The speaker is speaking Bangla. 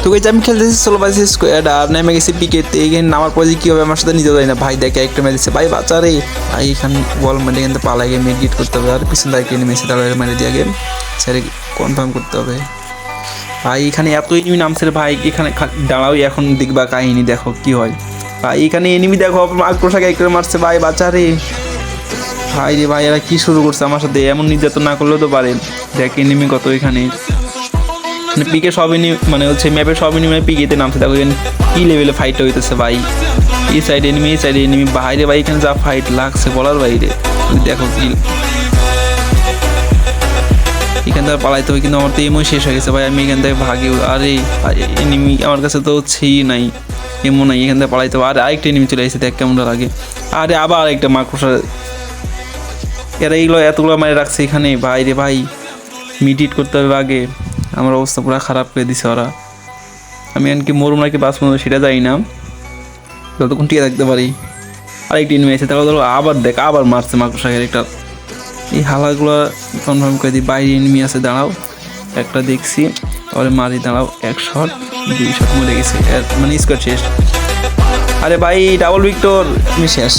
তো গাইজ আমি খেলতেছি সোলো ভার্সেস স্কোয়াড আর নেমে গেছি পিকেতে। এখানে নামার পরে যে কী হবে আমার সাথে নিজেও জানি না। ভাই দেখে একটা মেরে দিচ্ছে, ভাই বাচ্চা রে ভাই। এখানে বল মেরে কিন্তু পালাই গিয়ে মিড করতে হবে। আর পিছন থেকে নেমেছে তাহলে মেরে দিয়ে গেম স্যার কনফার্ম করতে হবে। ভাই এখানে এত এনিমি নামছে রে ভাই। এখানে দাঁড়াও এখন দেখবা কাহিনী, দেখো কি হয়। ভাই এখানে এনিমি দেখো আক্রোশাকে এক করে মারছে ভাই বাচ্চা রে। ভাই রে ভাই এরা কী শুরু করছে আমার সাথে, এমন নির্যাতন না করলেও তো পারেন। দেখ এনিমি কত এখানে, মানে পিকে সব মানে হচ্ছে ম্যাপের সব এনিমি পিকেতে নামছে। দেখো এখানে কী লেভেলে ফাইটটা হইতেছে ভাই। এই সাইডে এনিমি এই সাইডে এনিমি, বাইরে ভাই এখানে যা ফাইট লাগছে বলার বাইরে। দেখো কি এখান থেকে পালাইতে হবে, কিন্তু আমার তো এমন শেষ হয়ে গেছে ভাই। আমি এখান থেকে ভাগি, আরে এনিমি আমার কাছে তো ছেই নাই, এমন নাই। এখান থেকে পালাইতে হবে। আর আরেকটা এনিমি চলে এসেছে, দেখ কেমনটা লাগে। আরে আবার আরেকটা মাকড়সা, এরা এইগুলো এতগুলো মারে রাখছে এখানে। ভাই রে ভাই মিডিট করতে হবে আগে। আমার অবস্থা পুরো খারাপ করে দিছে ওরা। আমি এমনকি মরুম নাকি বাঁচবো সেটা জানি না, যতক্ষণ টিকে থাকতে পারি। আরেকটি এনিমি আছে, তারপর ধরো আবার দেখ আবার মারছে মাকড়সাকের একটা। এই হালাগুলো কনফার্ম করে দিই। বাইরে এনিমি আছে, দাঁড়াও একটা দেখছি, তাহলে মারি, দাঁড়াও। 1 শট 2 শট মরে গেছে, মানে স্কোয়াড শেষ। আরে ভাই ডাবল ভিক্টর, আমি শেষ।